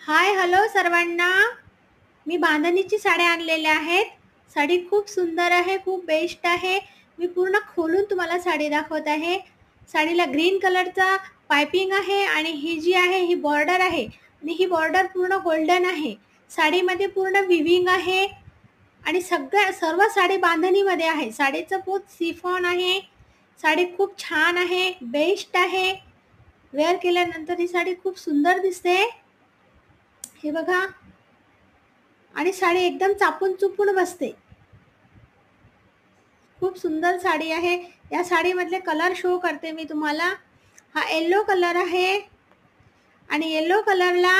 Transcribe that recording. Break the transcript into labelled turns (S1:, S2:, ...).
S1: Hi hello सर्वांना. मी बांधणीची साड्या आणलेल्या आहेत. साडी खूप सुंदर आहे, खूप बेस्ट आहे. मी पूर्ण खोलून तुम्हाला साडी दाखवत आहे. साडीला ग्रीन कलरचा पाइपिंग आहे आणि ही जी आहे ही बॉर्डर आहे आणि ही बॉर्डर पूर्ण गोल्डन आहे. साडीमध्ये पूर्ण विविंग आहे आणि सर्व साडी बांधणीमध्ये आहे. साडीचं पोत शिफॉन आहे. साडी खूप छान आहे, बेस्ट आहे. वेअर केल्यानंतर ही साडी खूप सुंदर दिसते. हे बघा. आणि साडी एकदम चापून चुपून बसते. खूप सुंदर साडी आहे. या साडीमधले कलर शो करते मी तुम्हाला. हा येलो कलर आहे आणि येलो कलरला